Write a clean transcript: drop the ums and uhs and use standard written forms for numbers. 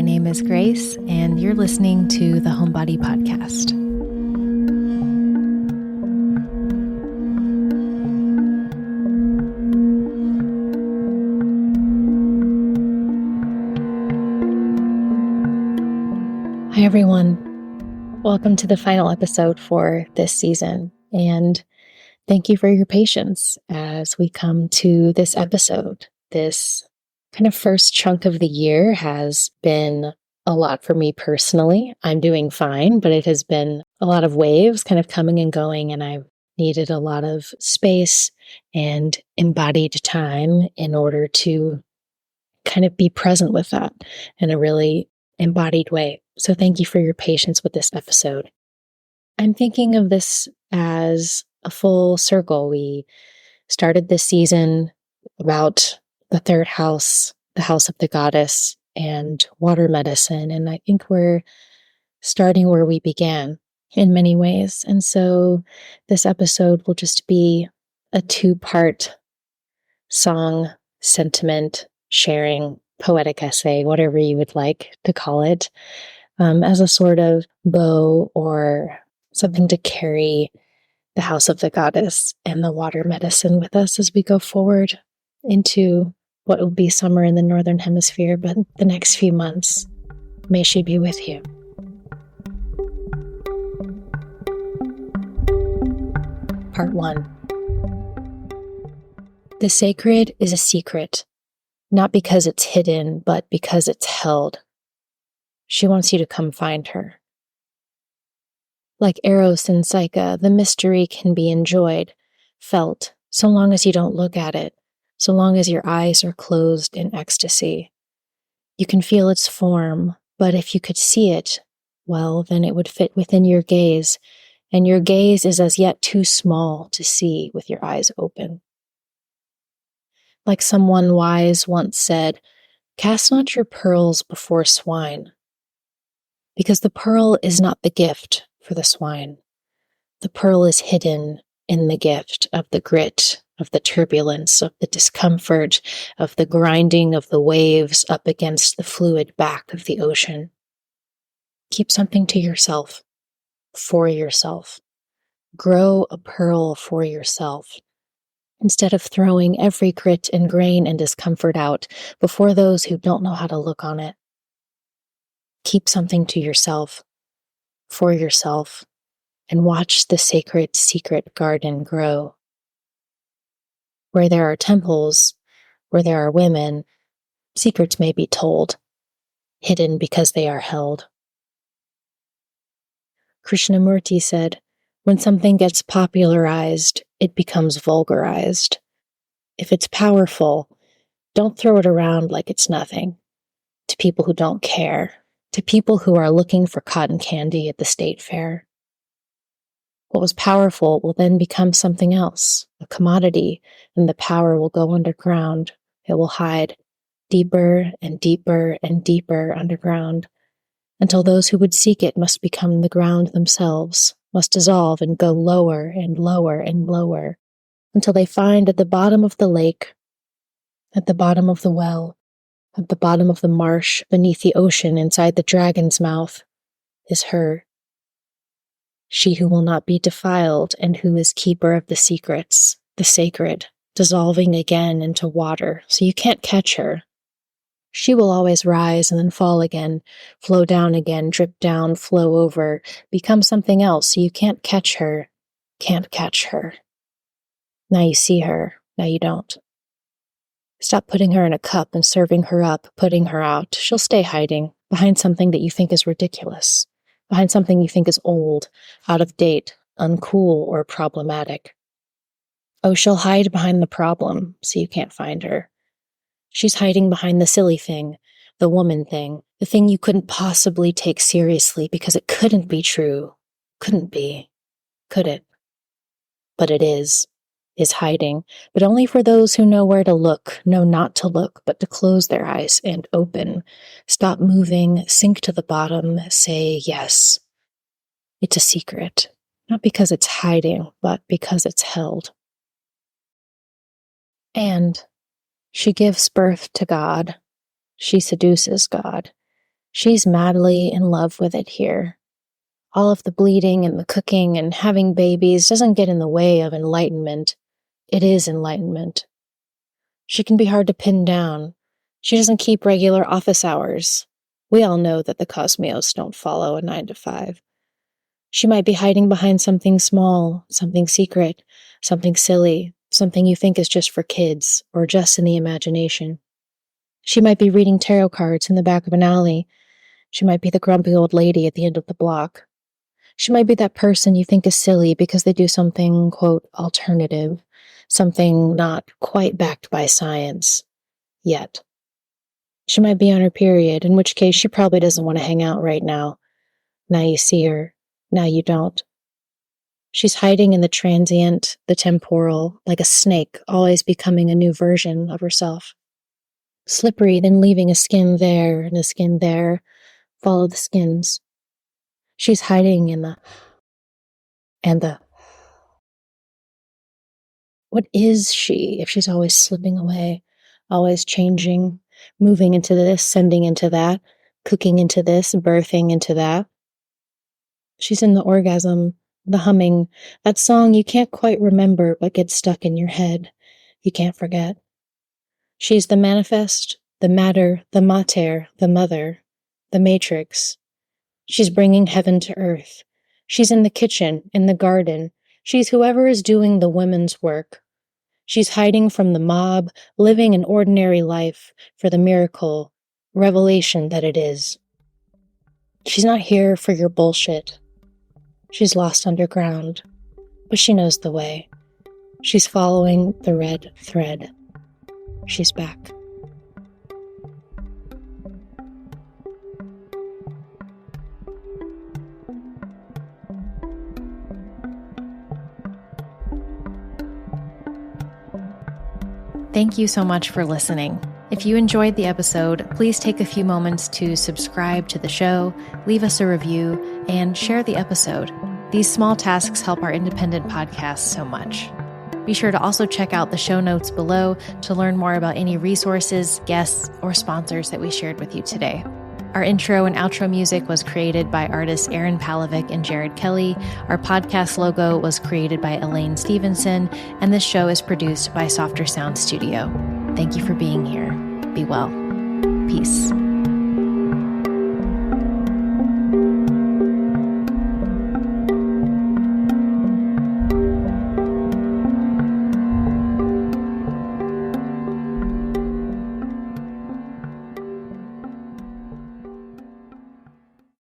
name is Grace, and you're listening to the Homebody Podcast. Hi, everyone. Welcome to the final episode for this season, and thank you for your patience as we come to this episode. This kind of first chunk of the year has been a lot for me personally. I'm doing fine, but it has been a lot of waves kind of coming and going, and I've needed a lot of space and embodied time in order to kind of be present with that in a really embodied way. So thank you for your patience with this episode. I'm thinking of this as a full circle. We started this season about the third house, the house of the goddess, and water medicine. And I think we're starting where we began in many ways. And so this episode will just be a 2-part song, sentiment, sharing, poetic essay, whatever you would like to call it, as a sort of bow or something to carry the house of the goddess and the water medicine with us as we go forward into what will be summer in the Northern Hemisphere, but the next few months. May she be with you. Part 1. The sacred is a secret, not because it's hidden, but because it's held. She wants you to come find her. Like Eros and Psyche, the mystery can be enjoyed, felt, so long as you don't look at it, so long as your eyes are closed in ecstasy. You can feel its form, but if you could see it, well, then it would fit within your gaze, and your gaze is as yet too small to see with your eyes open. Like someone wise once said, cast not your pearls before swine, because the pearl is not the gift for the swine. The pearl is hidden in the gift of the grit, of the turbulence, of the discomfort, of the grinding of the waves up against the fluid back of the ocean. Keep something to yourself, for yourself. Grow a pearl for yourself, instead of throwing every grit and grain and discomfort out before those who don't know how to look on it. Keep something to yourself, for yourself, and watch the sacred secret garden grow. Where there are temples, where there are women, secrets may be told, hidden because they are held. Krishnamurti said, when something gets popularized, it becomes vulgarized. If it's powerful, don't throw it around like it's nothing. To people who don't care, to people who are looking for cotton candy at the state fair. What was powerful will then become something else, a commodity, and the power will go underground. It will hide deeper and deeper and deeper underground, until those who would seek it must become the ground themselves, must dissolve and go lower and lower and lower, until they find at the bottom of the lake, at the bottom of the well, at the bottom of the marsh, beneath the ocean, inside the dragon's mouth, is her. She who will not be defiled and who is keeper of the secrets, the sacred, dissolving again into water, so you can't catch her. She will always rise and then fall again, flow down again, drip down, flow over, become something else, so you can't catch her, can't catch her. Now you see her, now you don't. Stop putting her in a cup and serving her up, putting her out. She'll stay hiding behind something that you think is ridiculous, behind something you think is old, out of date, uncool, or problematic. Oh, she'll hide behind the problem, so you can't find her. She's hiding behind the silly thing, the woman thing, the thing you couldn't possibly take seriously because it couldn't be true. Couldn't be. Could it? But it is hiding, but only for those who know where to look, know not to look, but to close their eyes and open. Stop moving, sink to the bottom, say yes. It's a secret, not because it's hiding, but because it's held. And she gives birth to God. She seduces God. She's madly in love with it here. All of the bleeding and the cooking and having babies doesn't get in the way of enlightenment. It is enlightenment. She can be hard to pin down. She doesn't keep regular office hours. We all know that the Cosmios don't follow a 9 to 5. She might be hiding behind something small, something secret, something silly, something you think is just for kids or just in the imagination. She might be reading tarot cards in the back of an alley. She might be the grumpy old lady at the end of the block. She might be that person you think is silly because they do something, quote, alternative, something not quite backed by science. Yet. She might be on her period, in which case she probably doesn't want to hang out right now. Now you see her. Now you don't. She's hiding in the transient, the temporal, like a snake, always becoming a new version of herself. Slippery, then leaving a skin there and a skin there. Follow the skins. She's hiding in the... What is she if she's always slipping away, always changing, moving into this, sending into that, cooking into this, birthing into that? She's in the orgasm, the humming, that song you can't quite remember but gets stuck in your head. You can't forget. She's the manifest, the matter, the mater, the mother, the matrix. She's bringing heaven to earth. She's in the kitchen, in the garden. She's whoever is doing the women's work. She's hiding from the mob, living an ordinary life for the miracle, revelation that it is. She's not here for your bullshit. She's lost underground, but she knows the way. She's following the red thread. She's back. Thank you so much for listening. If you enjoyed the episode, please take a few moments to subscribe to the show, leave us a review, and share the episode. These small tasks help our independent podcast so much. Be sure to also check out the show notes below to learn more about any resources, guests, or sponsors that we shared with you today. Our intro and outro music was created by artists Aaron Palovic and Jared Kelly. Our podcast logo was created by Elaine Stevenson, and this show is produced by Softer Sound Studio. Thank you for being here. Be well. Peace.